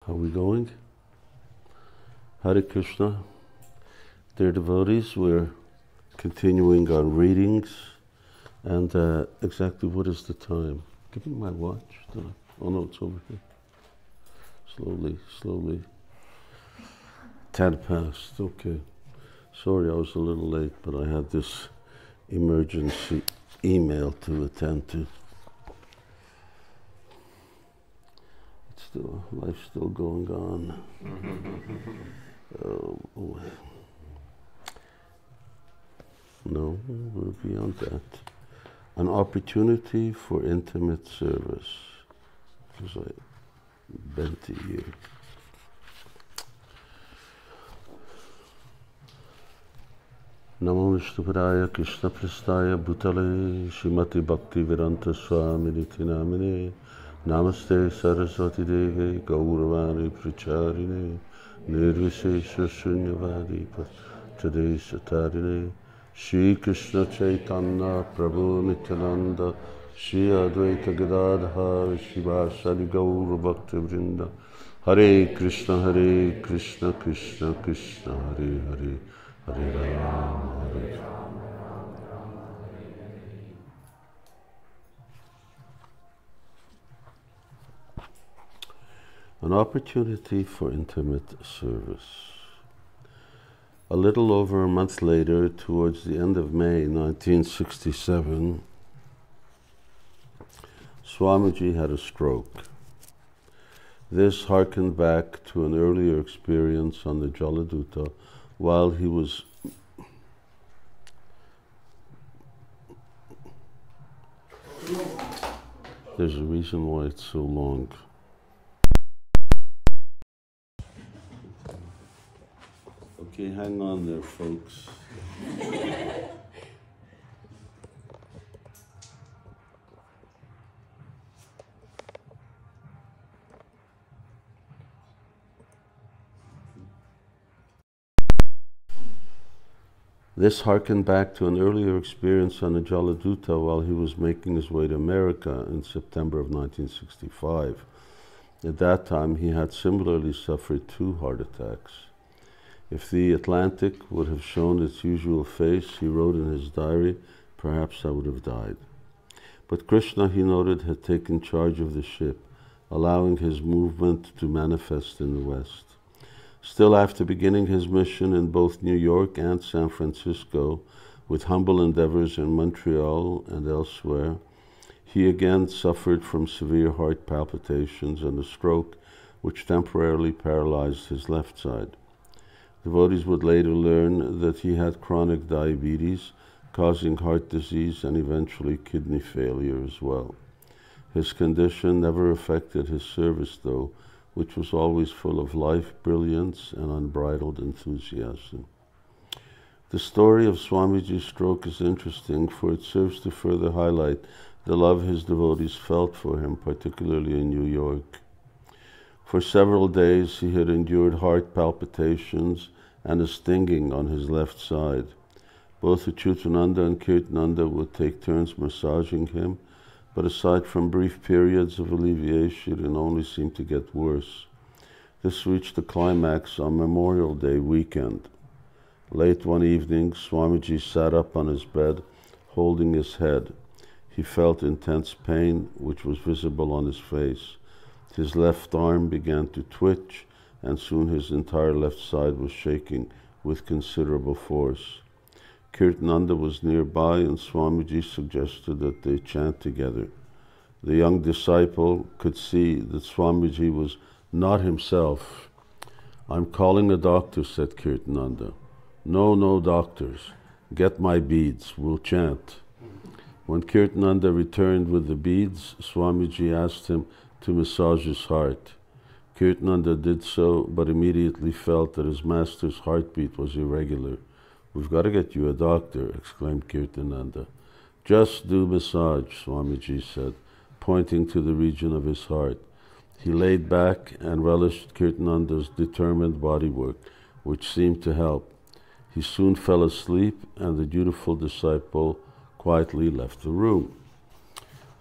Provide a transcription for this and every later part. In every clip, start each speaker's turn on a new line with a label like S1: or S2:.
S1: Are we going? Hare Krishna. Dear devotees, we're continuing our readings. And exactly what is the time? Give me my watch. Oh no, it's over here. Slowly. 10 past, okay. Sorry I was a little late, but I had this emergency email to attend to. Life's still going on. Oh boy. No, we're beyond that. An opportunity for intimate service. Because I bent to you. Namo Vishnupadaya Krishna Prastaya Bhutale Srimati Bhakti Vedanta Swamini Namine Namaste Saraswati Deve Gauravani Pracharine Nirvishesha Shunyavadi Pradesh Tarine Shri Krishna Chaitanya Prabhu Nityananda Shri Advaita Gadadhar Shivasari Gaura Bhakti Vrinda Hare Krishna Krishna Krishna Hare Hare Hare Rama Hare An opportunity for intimate service. A little over a month later, towards the end of May 1967, Swamiji had a stroke. This harkened back to an earlier experience on the Jaladuta while he was There's a reason why it's so long. Okay, hang on there, folks. This harkened back to an earlier experience on the Jaladuta while he was making his way to America in September of 1965. At that time, he had similarly suffered 2 heart attacks. If the Atlantic would have shown its usual face, he wrote in his diary, perhaps I would have died. But Krishna, he noted, had taken charge of the ship, allowing his movement to manifest in the West. Still, after beginning his mission in both New York and San Francisco, with humble endeavors in Montreal and elsewhere, he again suffered from severe heart palpitations and a stroke which temporarily paralyzed his left side. Devotees would later learn that he had chronic diabetes, causing heart disease and eventually kidney failure as well. His condition never affected his service, though, which was always full of life, brilliance, and unbridled enthusiasm. The story of Swamiji's stroke is interesting, for it serves to further highlight the love his devotees felt for him, particularly in New York. For several days he had endured heart palpitations and a stinging on his left side. Both Achyutananda and Kirtananda would take turns massaging him, but aside from brief periods of alleviation, it only seemed to get worse. This reached a climax on Memorial Day weekend. Late one evening, Swamiji sat up on his bed, holding his head. He felt intense pain, which was visible on his face. His left arm began to twitch, and soon his entire left side was shaking with considerable force. Kirtananda was nearby, and Swamiji suggested that they chant together. The young disciple could see that Swamiji was not himself. I'm calling a doctor, said Kirtananda. No doctors. Get my beads, we'll chant. When Kirtananda returned with the beads, Swamiji asked him to massage his heart. Kirtananda did so, but immediately felt that his master's heartbeat was irregular. We've got to get you a doctor, exclaimed Kirtananda. Just do massage, Swamiji said, pointing to the region of his heart. He laid back and relished Kirtananda's determined bodywork, which seemed to help. He soon fell asleep, and the dutiful disciple quietly left the room.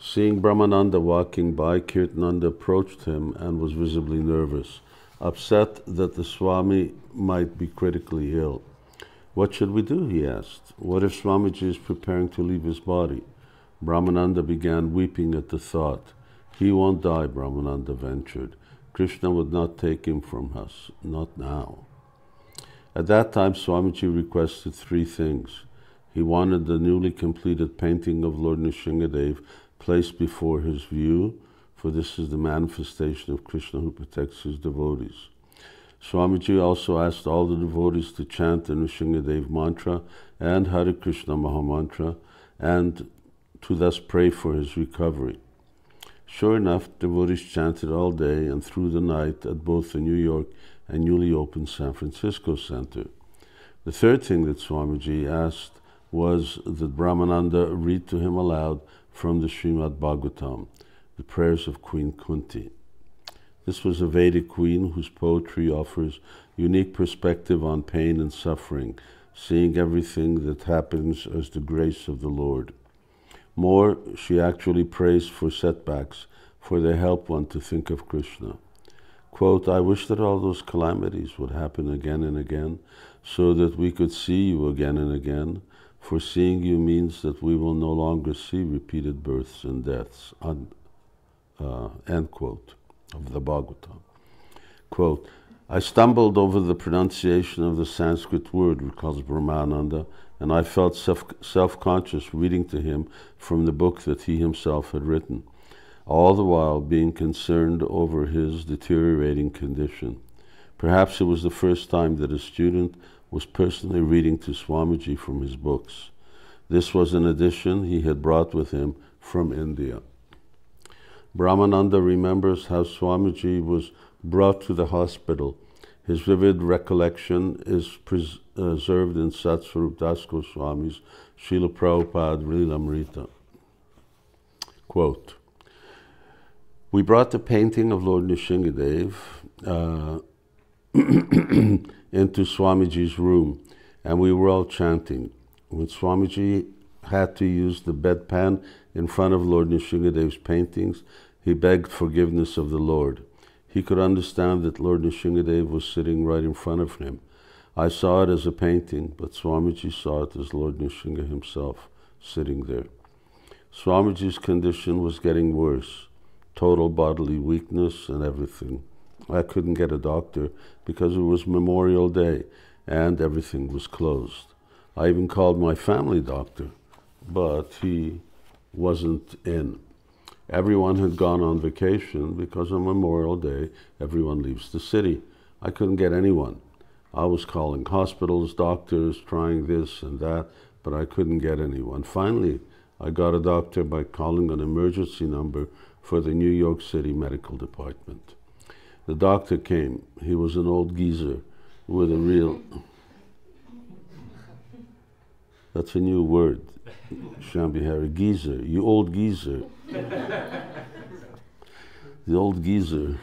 S1: Seeing Brahmananda walking by, Kirtananda approached him and was visibly nervous. upset that the Swami might be critically ill. What should we do, he asked. What if Swamiji is preparing to leave his body? Brahmananda began weeping at the thought. He won't die, Brahmananda ventured. Krishna would not take him from us, not now. At that time, Swamiji requested three things. He wanted the newly completed painting of Lord Nrsingadev placed before his view, for this is the manifestation of Krishna who protects his devotees. Swamiji also asked all the devotees to chant the Nrsingadev mantra and Hare Krishna Mahamantra, and to thus pray for his recovery. Sure enough, devotees chanted all day and through the night at both the New York and newly opened San Francisco Center. The third thing that Swamiji asked was that Brahmananda read to him aloud from the Srimad Bhagavatam, the prayers of Queen Kunti. This was a Vedic queen whose poetry offers unique perspective on pain and suffering, seeing everything that happens as the grace of the Lord. More, she actually prays for setbacks, for they help one to think of Krishna. Quote, I wish that all those calamities would happen again and again, so that we could see you again and again, for seeing you means that we will no longer see repeated births and deaths. End quote of the Bhagavatam. Quote, I stumbled over the pronunciation of the Sanskrit word, recalls Brahmananda, and I felt self-conscious reading to him from the book that he himself had written, all the while being concerned over his deteriorating condition. Perhaps it was the first time that a student was personally reading to Swamiji from his books. This was an addition he had brought with him from India. Brahmananda remembers how Swamiji was brought to the hospital. His vivid recollection is preserved in Satsvarup Das Goswami's Srila Prabhupada Lilamrita. Quote, we brought the painting of Lord Nrsingadev into Swamiji's room, and we were all chanting. When Swamiji had to use the bedpan in front of Lord Nrsingadev's paintings, he begged forgiveness of the Lord. He could understand that Lord Nrsingadev was sitting right in front of him. I saw it as a painting, but Swamiji saw it as Lord Nrsinga himself sitting there. Swamiji's condition was getting worse, total bodily weakness and everything. I couldn't get a doctor because it was Memorial Day and everything was closed. I even called my family doctor, but he wasn't in. Everyone had gone on vacation because on Memorial Day, everyone leaves the city. I couldn't get anyone. I was calling hospitals, doctors, trying this and that, but I couldn't get anyone. Finally, I got a doctor by calling an emergency number for the New York City Medical Department. The doctor came. He was an old geezer with a real... That's a new word, Shambhihari, geezer, you old geezer. The old geezer.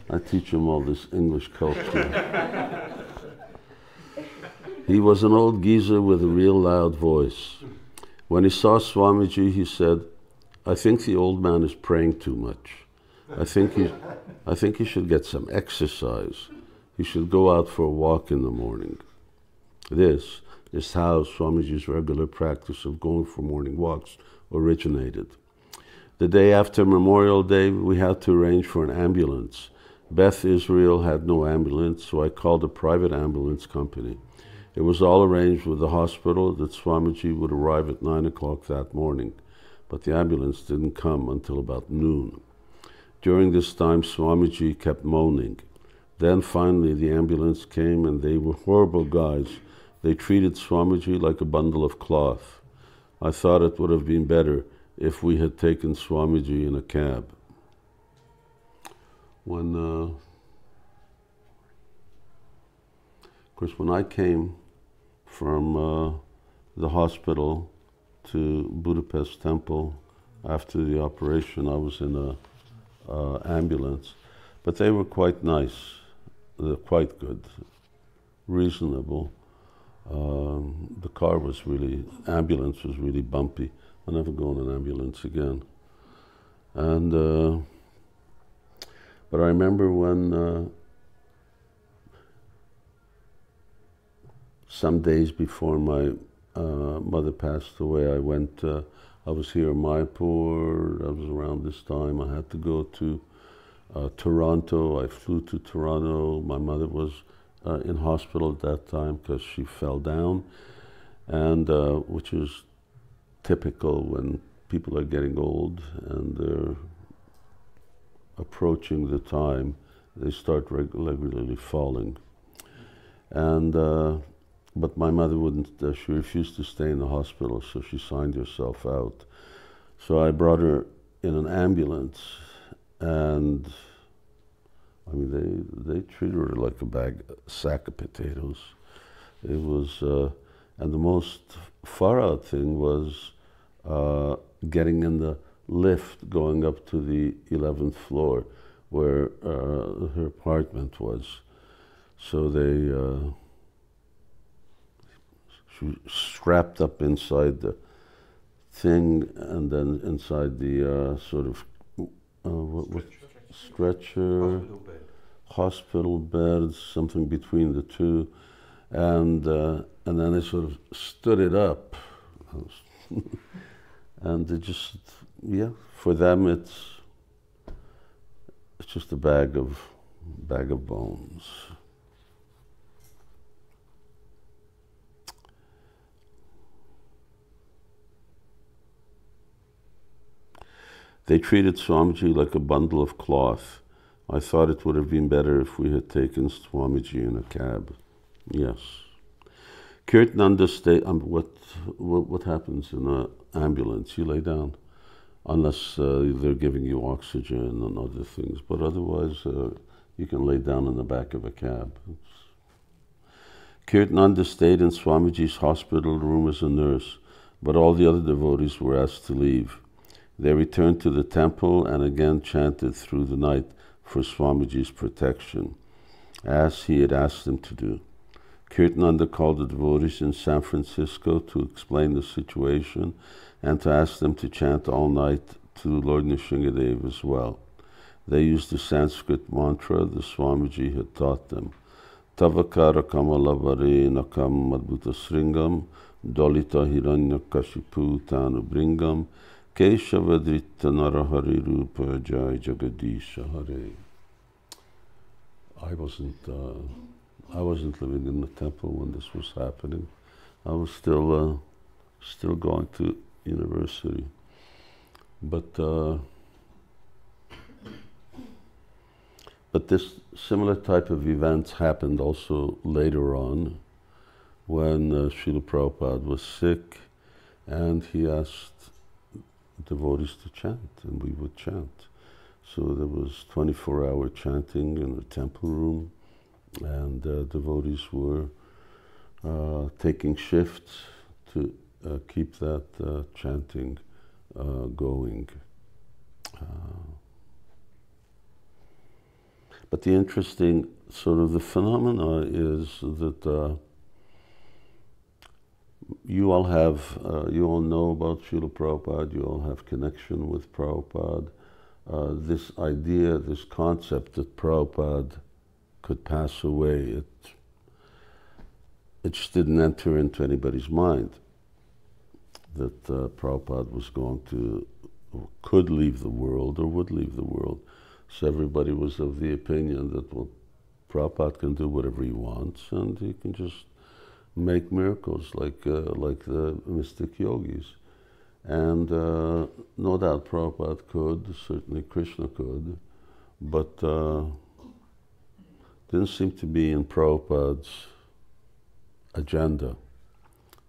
S1: I teach him all this English culture. He was an old geezer with a real loud voice. When he saw Swamiji, he said, I think the old man is praying too much. I think he should get some exercise. He should go out for a walk in the morning. This is how Swamiji's regular practice of going for morning walks originated. The day after Memorial Day, we had to arrange for an ambulance. Beth Israel had no ambulance, so I called a private ambulance company. It was all arranged with the hospital that Swamiji would arrive at 9 o'clock that morning, but the ambulance didn't come until about noon. During this time, Swamiji kept moaning. Then finally the ambulance came, and they were horrible guys. They treated Swamiji like a bundle of cloth. I thought it would have been better if we had taken Swamiji in a cab. Of course, when I came from the hospital to Budapest Temple after the operation, I was in a ambulance, but they were quite nice. They're quite good, reasonable. The ambulance was really bumpy, I'll never go in an ambulance again. And but I remember when some days before my mother passed away, I went. I was here in Mayapur. I was around this time. I had to go to Toronto. I flew to Toronto. My mother was in hospital at that time because she fell down, and which is typical when people are getting old and they're approaching the time, they start regularly falling. And but my mother wouldn't. She refused to stay in the hospital, so she signed herself out. So I brought her in an ambulance, and I mean they treated her like a sack of potatoes. It was, and the most far out thing was getting in the lift going up to the 11th floor where her apartment was. So she was strapped up inside the thing, and then inside the sort of stretcher, hospital bed, something between the two, and then they sort of stood it up, and they just, yeah, for them it's just a bag of bones. They treated Swamiji like a bundle of cloth. I thought it would have been better if we had taken Swamiji in a cab. Yes. Kirtananda what happens in an ambulance? You lay down, unless they're giving you oxygen and other things. But otherwise, you can lay down in the back of a cab. Kirtananda stayed in Swamiji's hospital room as a nurse, but all the other devotees were asked to leave. They returned to the temple and again chanted through the night for Swamiji's protection, as he had asked them to do. Kirtananda called the devotees in San Francisco to explain the situation and to ask them to chant all night to Lord Nrsingadev as well. They used the Sanskrit mantra the Swamiji had taught them. Tavakara kamalavare nakam madhuta sringam dolita hiranya kashipu tanu bringam keshavadrita narahari rupa jai jagadisha hare. I wasn't living in the temple when this was happening. I was still going to university. But this similar type of events happened also later on when Srila Prabhupada was sick, and he asked devotees to chant, and we would chant. So there was 24-hour chanting in the temple room, and devotees were taking shifts to keep that chanting going. But the interesting sort of the phenomena is that you all know about Srila Prabhupada, you all have connection with Prabhupada. This idea, this concept that Prabhupada could pass away, it just didn't enter into anybody's mind that Prabhupada was could leave the world or would leave the world. So everybody was of the opinion that, well, Prabhupada can do whatever he wants and he can just make miracles like the mystic yogis. And no doubt Prabhupada could, certainly Krishna could, but didn't seem to be in Prabhupada's agenda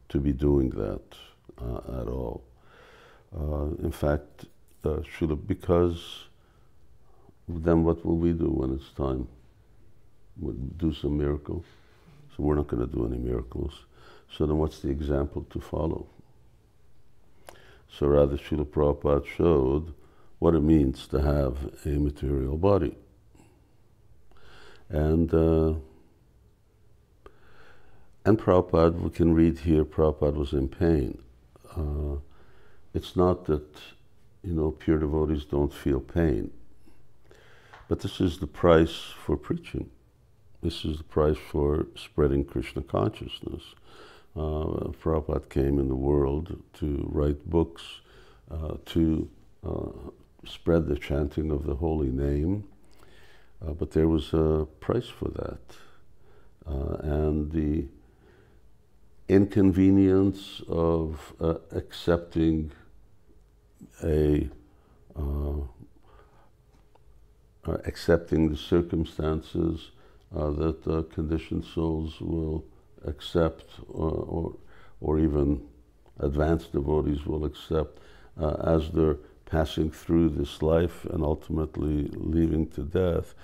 S1: to be doing that at all. In fact, because then what will we do when it's time? We'll do some miracles. So we're not going to do any miracles. So then what's the example to follow? So rather, Srila Prabhupada showed what it means to have a material body. And Prabhupada, we can read here, Prabhupada was in pain. it's not that, pure devotees don't feel pain, but this is the price for preaching. This is the price for spreading Krishna consciousness. Prabhupada came in the world to write books, to spread the chanting of the holy name, but there was a price for that. And the inconvenience of accepting accepting the circumstances that conditioned souls will accept, or even advanced devotees will accept as they're passing through this life and ultimately leaving to death.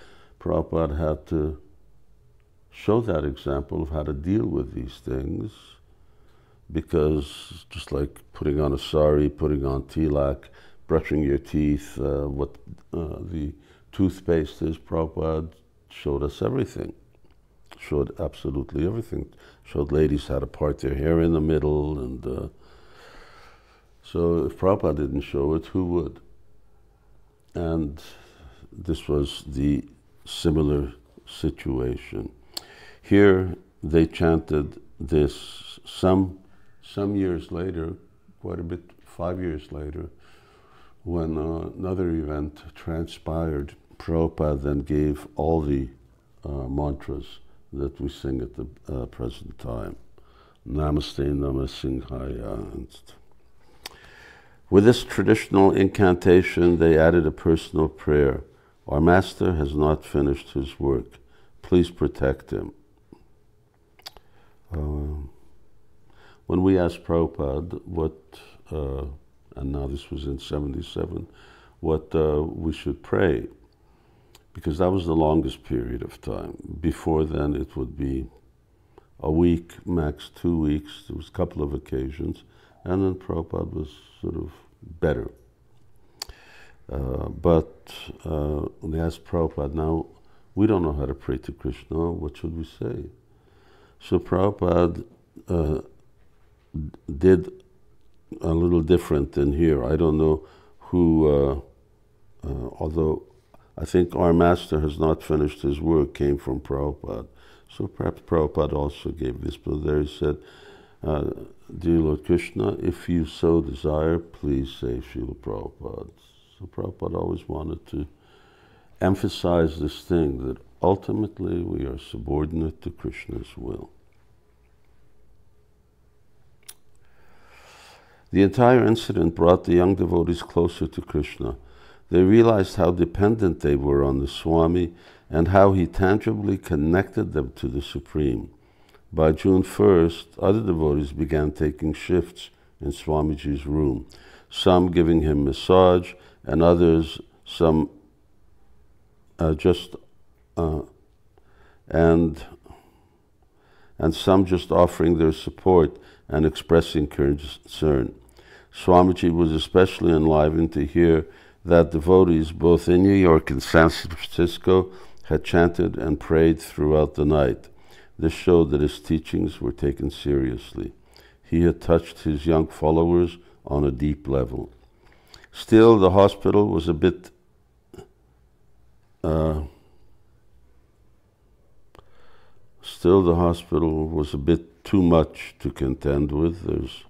S1: Prabhupada had to show that example of how to deal with these things, because just like putting on a sari, putting on tilak, brushing your teeth, what the toothpaste is, Prabhupada showed us everything. Showed absolutely everything. Showed ladies how to part their hair in the middle, and so if Prabhupada didn't show it, who would? And this was the similar situation. Here they chanted this some years later, quite a bit, 5 years later, when another event transpired. Prabhupada then gave all the mantras that we sing at the present time. Namaste Namah Singhaya. With this traditional incantation, they added a personal prayer. Our master has not finished his work. Please protect him. When we asked Prabhupada what, and now this was in 77, what we should pray, because that was the longest period of time. Before then it would be a week, max 2 weeks. There was a couple of occasions, and then Prabhupada was sort of better. But when they asked Prabhupada, now we don't know how to pray to Krishna, what should we say? So Prabhupada did a little different than here. I don't know who, although I think our master has not finished his work, came from Prabhupada. So perhaps Prabhupada also gave this, but there he said, Dear Lord Krishna, if you so desire, please save Srila Prabhupada. So Prabhupada always wanted to emphasize this thing, that ultimately we are subordinate to Krishna's will. The entire incident brought the young devotees closer to Krishna. They realized how dependent they were on the Swami and how he tangibly connected them to the Supreme. By June 1st, other devotees began taking shifts in Swamiji's room, some giving him massage, and others some and some just offering their support and expressing concern. Swamiji was especially enlivened to hear that devotees both in New York and San Francisco had chanted and prayed throughout the night. This showed that his teachings were taken seriously. He had touched his young followers on a deep level. Still, the hospital was a bit too much to contend with. There's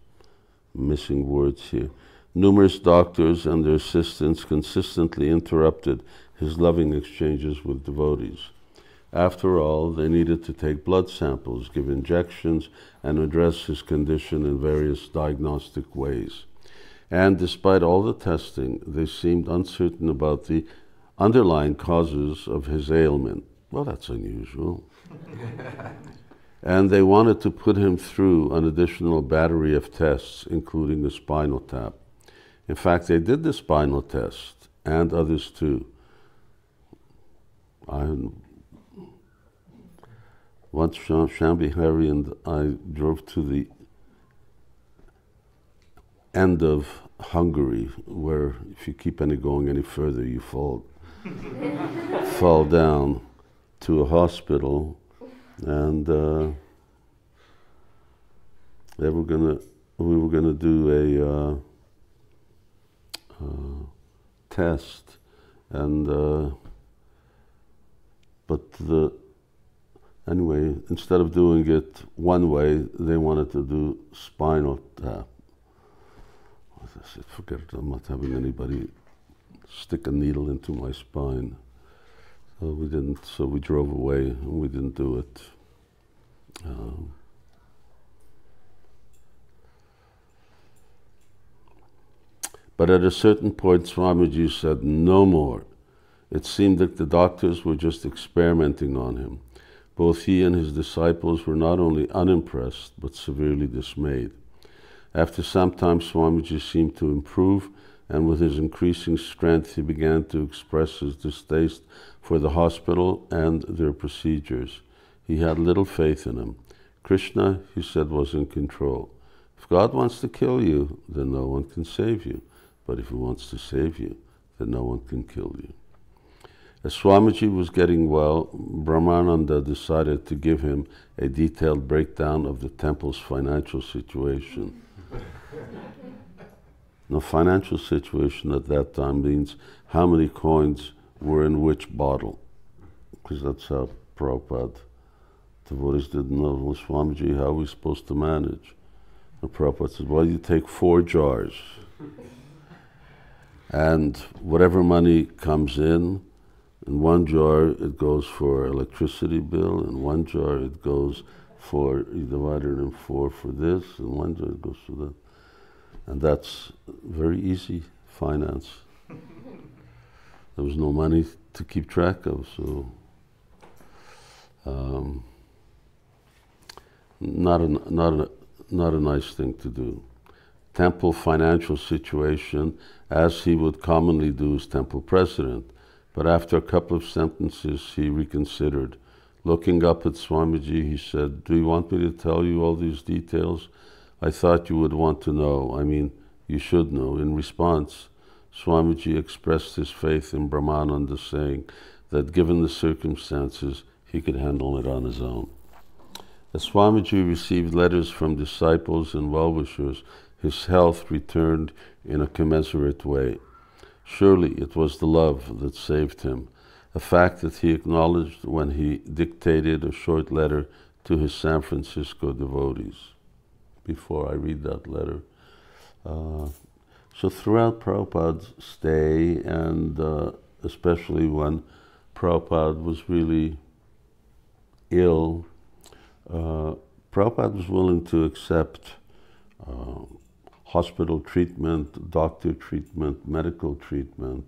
S1: missing words here. Numerous doctors and their assistants consistently interrupted his loving exchanges with devotees. After all, they needed to take blood samples, give injections, and address his condition in various diagnostic ways. And despite all the testing, they seemed uncertain about the underlying causes of his ailment. Well, that's unusual. And they wanted to put him through an additional battery of tests, including a spinal tap. In fact, they did the spinal test, and others too. Once Shambhi Hari and I drove to the end of Hungary, where if you keep going any further, you fall down to a hospital, and we were gonna do test, and anyway, instead of doing it one way, they wanted to do spinal tap. I said, forget it, I'm not having anybody stick a needle into my spine. So we didn't, so we drove away and we didn't do it. But at a certain point, Swamiji said, no more. It seemed that the doctors were just experimenting on him. Both he and his disciples were not only unimpressed, but severely dismayed. After some time, Swamiji seemed to improve, and with his increasing strength, he began to express his distaste for the hospital and their procedures. He had little faith in him. Krishna, he said, was in control. If God wants to kill you, then no one can save you. But if he wants to save you, then no one can kill you. As Swamiji was getting well, Brahmananda decided to give him a detailed breakdown of the temple's financial situation. Now, financial situation at that time means how many coins were in which bottle, because that's how Prabhupada, devotees didn't know. Well, Swamiji, how are we supposed to manage? And Prabhupada said, well, you take 4 jars, and whatever money comes in 1 jar it goes for electricity bill, in 1 jar it goes for, you divide it in 4 for this, and 1 jar it goes for that. And that's very easy finance. There was no money to keep track of, so not a nice thing to do. Temple financial situation, as he would commonly do as temple president. But after a couple of sentences, he reconsidered. Looking up at Swamiji, he said, do you want me to tell you all these details? I thought you would want to know. I mean, you should know. In response, Swamiji expressed his faith in Brahmananda, saying that given the circumstances, he could handle it on his own. As Swamiji received letters from disciples and well-wishers, his health returned in a commensurate way. Surely it was the love that saved him, a fact that he acknowledged when he dictated a short letter to his San Francisco devotees. Before I read that letter. So throughout Prabhupada's stay, and especially when Prabhupada was really ill, Prabhupada was willing to accept hospital treatment, doctor treatment, medical treatment,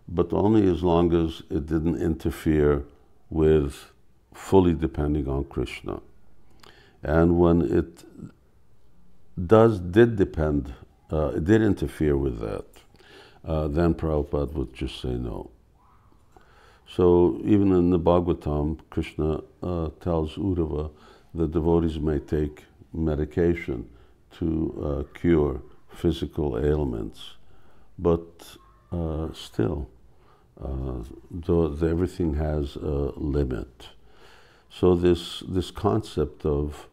S1: but only as long as it didn't interfere with fully depending on Krishna. And when it did interfere with that, then Prabhupada would just say no. So even in the Bhagavatam, Krishna tells Uddhava that devotees may take medication to cure physical ailments, but still, everything has a limit. So this concept of,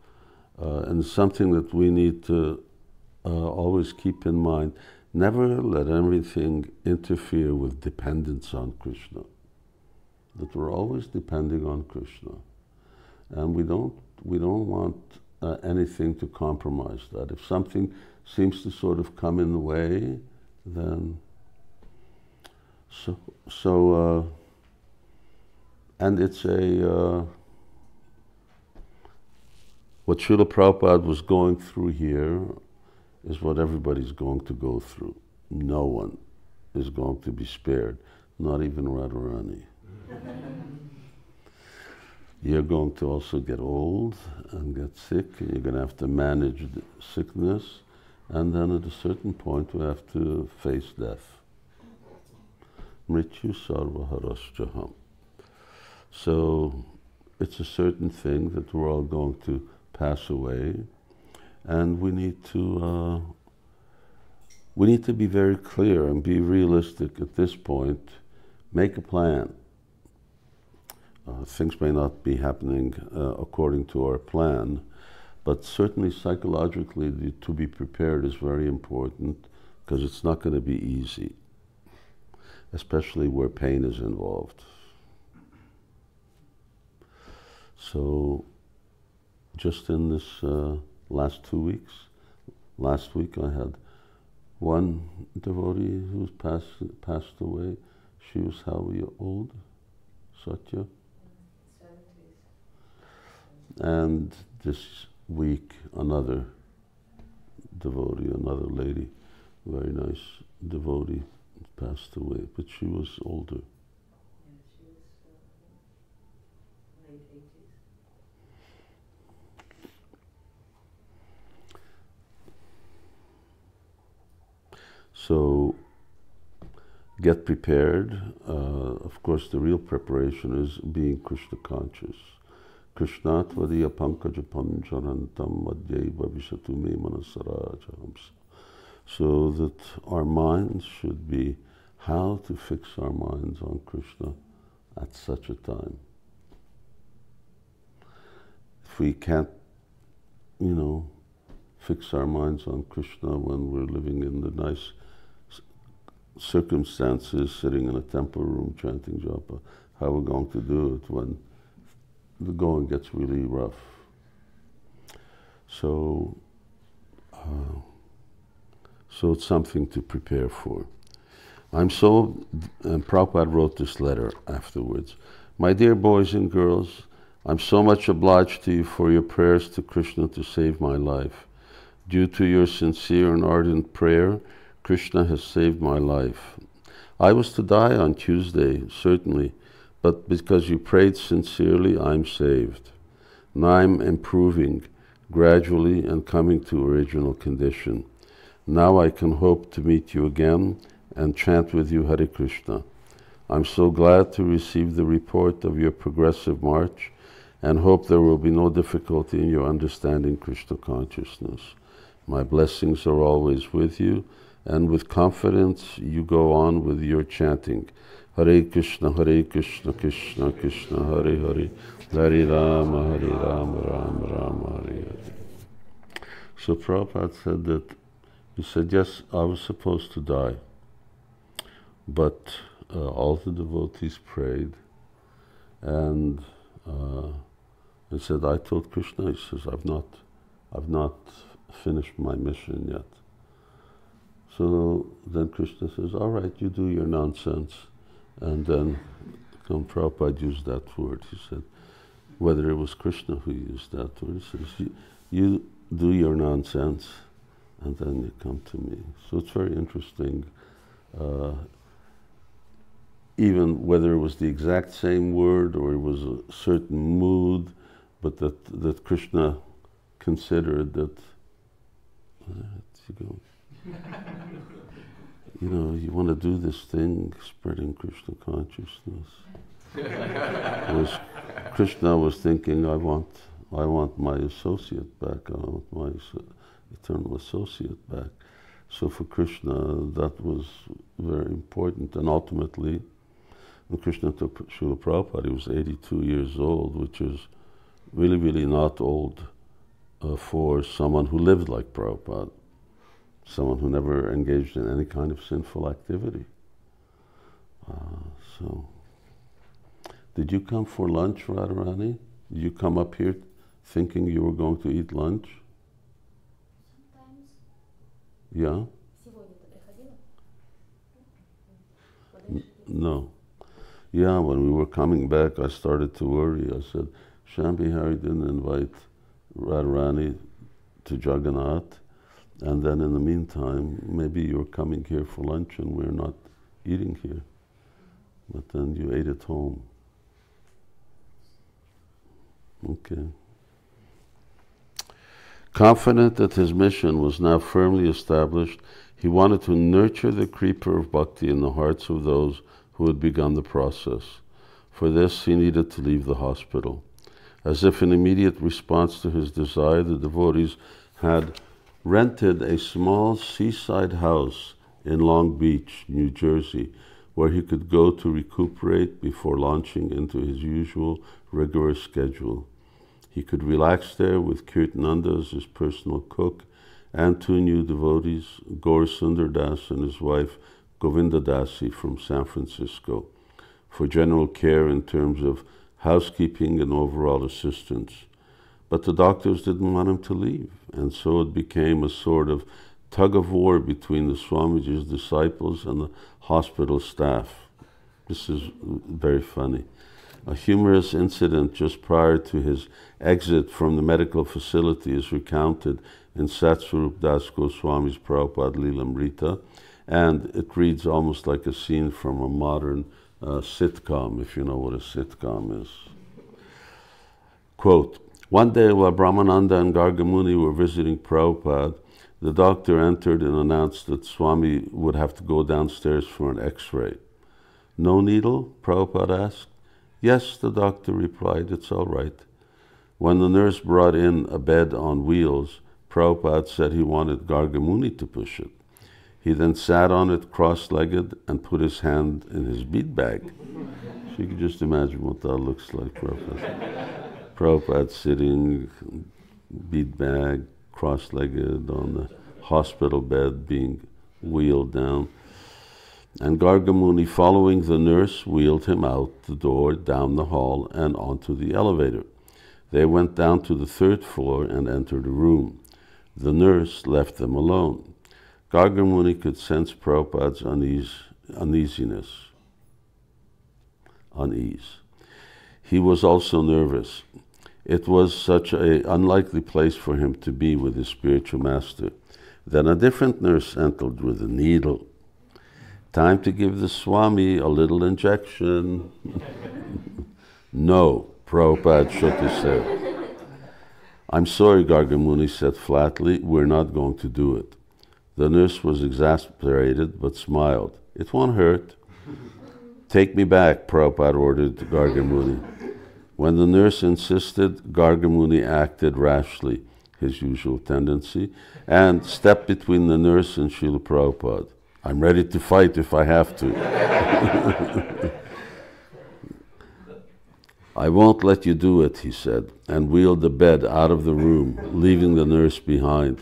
S1: and something that we need to always keep in mind, never let everything interfere with dependence on Krishna. That we're always depending on Krishna, and we don't want anything to compromise that. If something seems to sort of come in the way, then and it's a what Srila Prabhupada was going through here is what everybody's going to go through. No one is going to be spared, not even Radharani. You're going to also get old and get sick, and you're going to have to manage the sickness, and then at a certain point we have to face death. Mrityu sarva harasjaham. So it's a certain thing that we're all going to pass away, and we need to be very clear and be realistic at this point. Make a plan. Things may not be happening according to our plan, but certainly psychologically to be prepared is very important because it's not going to be easy, especially where pain is involved. So just in this last 2 weeks, last week I had one devotee who's passed away. She was how old? Satya?
S2: 70s.
S1: And this week another devotee, another lady, very nice devotee, passed away, but she was older.
S2: Yeah, she was late 80s.
S1: So get prepared. Of course, the real preparation is being Krishna conscious. Krishnat vadiya pankaja pancharantam madhyai bhavishatu me manasarajams. So that our minds should be how to fix our minds on Krishna at such a time. If we can't, fix our minds on Krishna when we're living in the nice circumstances, sitting in a temple room chanting japa, how we're going to do it when the going gets really rough. So it's something to prepare for. And Prabhupada wrote this letter afterwards. My dear boys and girls, I'm so much obliged to you for your prayers to Krishna to save my life. Due to your sincere and ardent prayer, Krishna has saved my life. I was to die on Tuesday, certainly, but because you prayed sincerely, I'm saved. Now I'm improving gradually and coming to original condition. Now I can hope to meet you again and chant with you Hare Krishna. I'm so glad to receive the report of your progressive march and hope there will be no difficulty in your understanding Krishna consciousness. My blessings are always with you, and with confidence you go on with your chanting. Hare Krishna, Krishna Krishna, Hare Hare, Hare Rama, Rama Rama, Hare Hare. So Prabhupada said that, he said, yes, I was supposed to die, but all the devotees prayed, and he said, I told Krishna, he says, I've not finished my mission yet. So then Krishna says, all right, you do your nonsense. And then Prabhupada used that word. He said, whether it was Krishna who used that word, he says, you do your nonsense, and then you come to me. So it's very interesting, even whether it was the exact same word or it was a certain mood, but that Krishna considered that, you want to do this thing, spreading Krishna consciousness. Krishna was thinking, I want my associate back, I want my eternal associate back. So for Krishna, that was very important. And ultimately, when Krishna took Srila Prabhupada, he was 82 years old, which is really, really not old for someone who lived like Prabhupada, someone who never engaged in any kind of sinful activity. So, did you come for lunch, Radharani? Did you come up here thinking you were going to eat lunch?
S3: Sometimes.
S1: Yeah?
S3: Сегодня ты приходила?
S1: No. Yeah, when we were coming back, I started to worry. I said, Shambhi Hari didn't invite Radharani to Jagannath, and then in the meantime, maybe you're coming here for lunch and we're not eating here. But then you ate at home. Okay. Confident that his mission was now firmly established, he wanted to nurture the creeper of bhakti in the hearts of those who had begun the process. For this, he needed to leave the hospital. As if in immediate response to his desire, the devotees had rented a small seaside house in Long Beach, New Jersey, where he could go to recuperate before launching into his usual rigorous schedule. He could relax there with Kirtananda as his personal cook and two new devotees, Gaur Sundar Das and his wife Govinda Dasi from San Francisco, for general care in terms of housekeeping and overall assistance. But the doctors didn't want him to leave, and so it became a sort of tug of war between the Swamiji's disciples and the hospital staff. This is very funny. A humorous incident just prior to his exit from the medical facility is recounted in Satsvarup Das Goswami's Prabhupada Lilamrita, and it reads almost like a scene from a modern sitcom, if you know what a sitcom is. Quote, one day while Brahmananda and Gargamuni were visiting Prabhupada, the doctor entered and announced that Swami would have to go downstairs for an x-ray. No needle? Prabhupada asked. Yes, the doctor replied, it's all right. When the nurse brought in a bed on wheels, Prabhupada said he wanted Gargamuni to push it. He then sat on it cross-legged and put his hand in his bead bag. So you can just imagine what that looks like, Prabhupada. Prabhupada sitting, bead bag, cross-legged on the hospital bed being wheeled down. And Gargamuni, following the nurse, wheeled him out the door, down the hall, and onto the elevator. They went down to the third floor and entered a room. The nurse left them alone. Gargamuni could sense Prabhupada's unease. He was also nervous. It was such an unlikely place for him to be with his spiritual master. Then a different nurse entered with a needle. Time to give the Swami a little injection. No, Prabhupada shook his head. I'm sorry, Gargamuni said flatly, we're not going to do it. The nurse was exasperated but smiled. It won't hurt. Take me back, Prabhupada ordered Gargamuni. When the nurse insisted, Gargamuni acted rashly, his usual tendency, and stepped between the nurse and Srila Prabhupada. I'm ready to fight if I have to. I won't let you do it, he said, and wheeled the bed out of the room, leaving the nurse behind.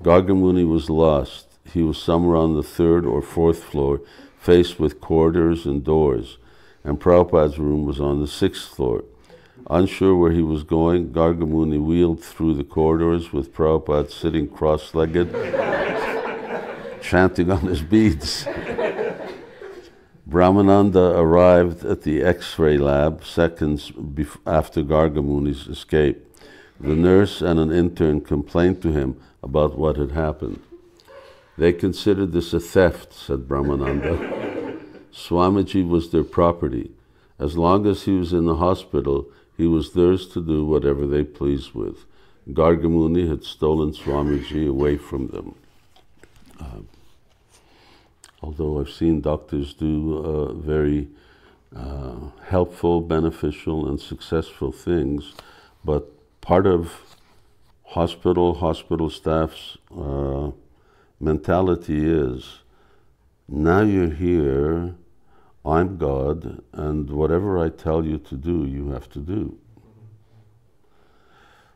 S1: Gargamuni was lost. He was somewhere on the third or fourth floor, faced with corridors and doors, and Prabhupada's room was on the sixth floor. Unsure where he was going, Gargamuni wheeled through the corridors with Prabhupada sitting cross-legged, chanting on his beads. Brahmananda arrived at the X-ray lab seconds after Gargamuni's escape. The nurse and an intern complained to him about what had happened. They considered this a theft, said Brahmananda. Swamiji was their property. As long as he was in the hospital, he was theirs to do whatever they pleased with. Gargamuni had stolen Swamiji away from them. Although I've seen doctors do very helpful, beneficial, and successful things, but part of hospital staff's mentality is, now you're here, I'm God, and whatever I tell you to do, you have to do.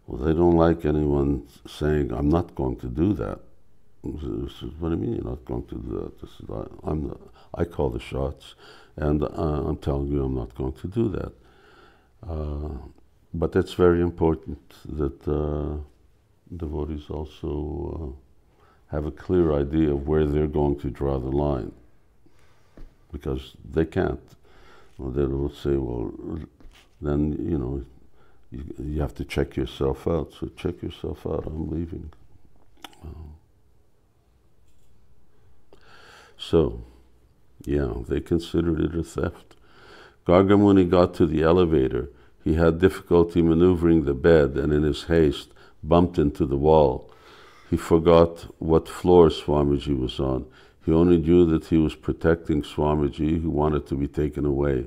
S1: Well, they don't like anyone saying, I'm not going to do that. This is, what do you mean you're not going to do that? This is, I call the shots, and I'm telling you I'm not going to do that. But it's very important that devotees also have a clear idea of where they're going to draw the line, because they can't. Well, they will say, well, then, you know, you have to check yourself out. So check yourself out, I'm leaving. So, yeah, they considered it a theft. Gargamuni got to the elevator. He had difficulty maneuvering the bed and in his haste bumped into the wall. He forgot what floor Swamiji was on. He only knew that he was protecting Swamiji, who wanted to be taken away.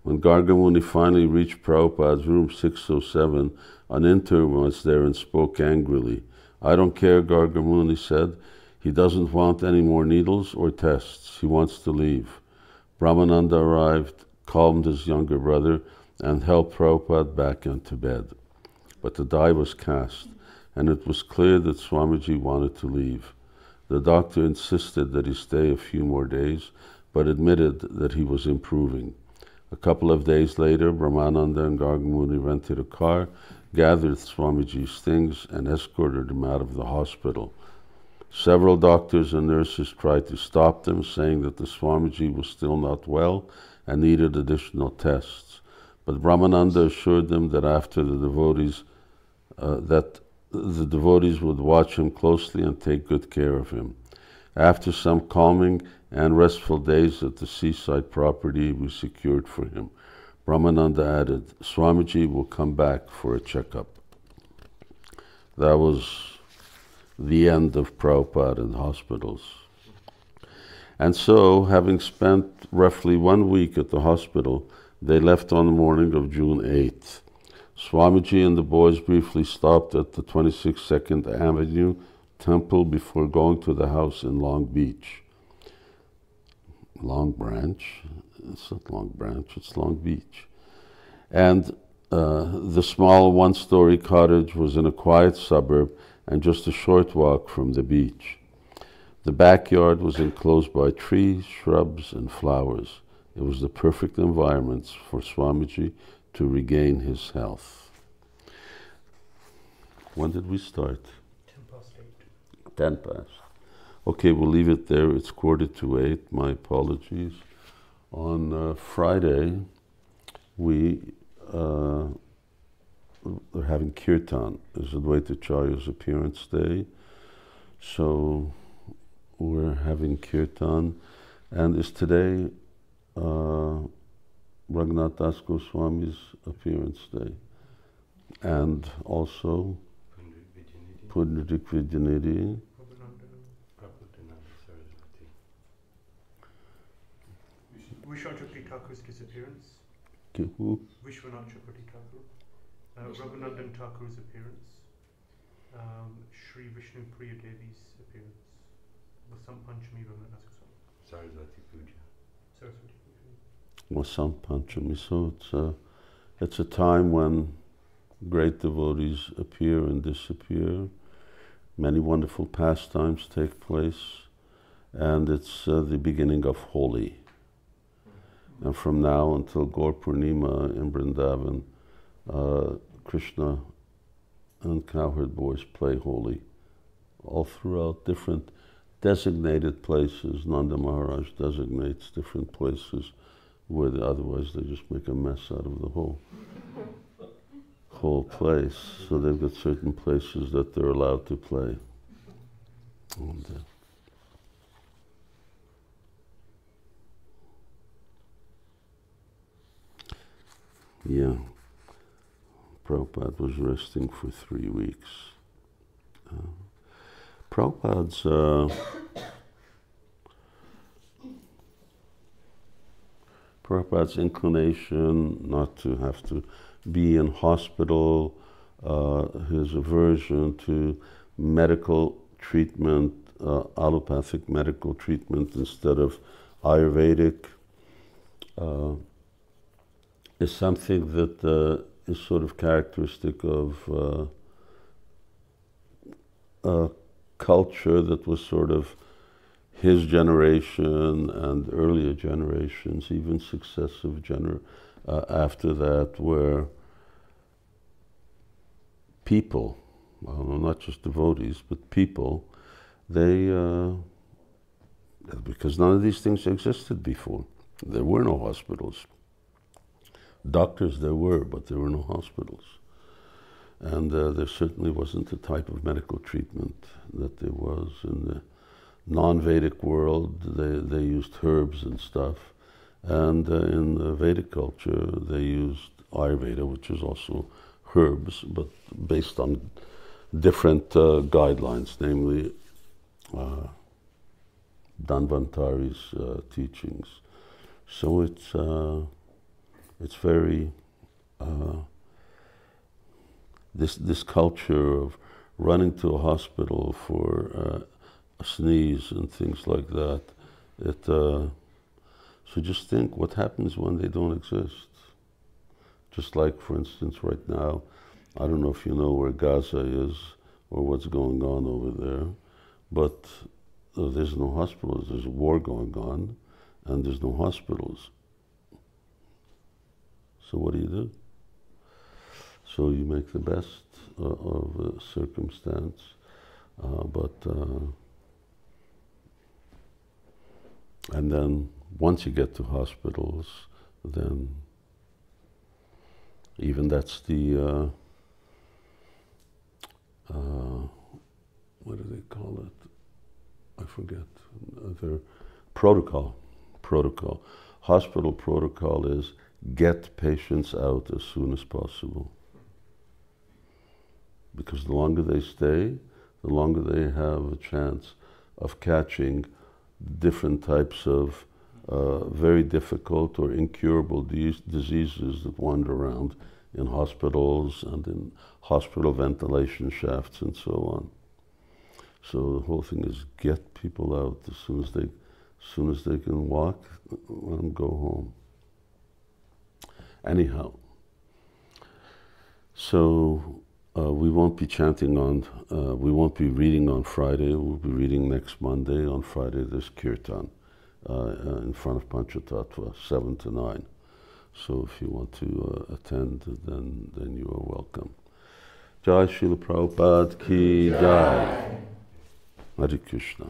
S1: When Gargamuni finally reached Prabhupada's room 607, an intern was there and spoke angrily. I don't care, Gargamuni said. He doesn't want any more needles or tests. He wants to leave. Brahmananda arrived, calmed his younger brother, and helped Prabhupada back into bed. But the die was cast, and it was clear that Swamiji wanted to leave. The doctor insisted that he stay a few more days, but admitted that he was improving. A couple of days later, Brahmananda and Gargamuni rented a car, gathered Swamiji's things, and escorted him out of the hospital. Several doctors and nurses tried to stop them, saying that the Swamiji was still not well and needed additional tests. But Brahmananda assured them that after the devotees would watch him closely and take good care of him. After some calming and restful days at the seaside property we secured for him, Brahmananda added, Swamiji will come back for a checkup. That was the end of Prabhupada in hospitals. And so, having spent roughly 1 week at the hospital, they left on the morning of June 8th. Swamiji and the boys briefly stopped at the 26th 2nd Avenue temple before going to the house in Long Beach. Long Branch? It's not Long Branch, it's Long Beach. And the small one-story cottage was in a quiet suburb and just a short walk from the beach. The backyard was enclosed by trees, shrubs, and flowers. It was the perfect environment for Swamiji to regain his health. When did we start?
S4: 8:10.
S1: 10 past. Okay, we'll leave it there. It's 7:45. My apologies. On Friday, we're having Kirtan. It's Advaitacharya's appearance day. So we're having Kirtan. And is today Raghunath Das Goswami's appearance day. And also Pundarik Vidyanidhi.
S4: Vishwanath Thakur's appearance.
S1: Who?
S4: Vishwanath Thakur. Raghunath Thakur's appearance. Sri Vishnu Priya Devi's appearance. Vasant Panchami Raghunath Das Goswami.
S5: Saraswati Puja.
S4: Saraswati Puja.
S1: Vasant Panchami. So it's a time when great devotees appear and disappear. Many wonderful pastimes take place, and it's the beginning of Holi. And from now until Gaur Purnima in Vrindavan, Krishna and cowherd boys play Holi all throughout different designated places. Nanda Maharaj designates different places where otherwise they just make a mess out of the whole place. So they've got certain places that they're allowed to play. And, yeah, Prabhupada was resting for 3 weeks. Prabhupada's inclination not to have to be in hospital, his aversion to medical treatment, allopathic medical treatment instead of Ayurvedic, is something that is sort of characteristic of a culture that was sort of his generation and earlier generations, even successive after that, where people, not just devotees, but people, they, because none of these things existed before. There were no hospitals. Doctors there were, but there were no hospitals. And there certainly wasn't the type of medical treatment that there was in the non-Vedic world. They used herbs and stuff. And in the Vedic culture, they used Ayurveda, which is also herbs, but based on different guidelines, namely Dhanvantari's teachings. So it's very this culture of running to a hospital for a sneeze and things like that. So just think what happens when they don't exist. Just like, for instance, right now, I don't know if you know where Gaza is, or what's going on over there. But there's no hospitals. There's a war going on, and there's no hospitals. So what do? So you make the best of a circumstance, and then once you get to hospitals, then even that's the what do they call it? I forget. Their protocol. Hospital protocol is get patients out as soon as possible. Because the longer they stay, the longer they have a chance of catching different types of very difficult or incurable diseases that wander around in hospitals and in hospital ventilation shafts and so on. So the whole thing is get people out as soon as they can walk, let them go home. Anyhow, so we won't be chanting on, we won't be reading on Friday. We'll be reading next Monday. On Friday there's Kirtan in front of Panchatattva, 7 to 9. So if you want to attend, then you are welcome. Jai Srila Prabhupada Ki Jai. Hare Krishna.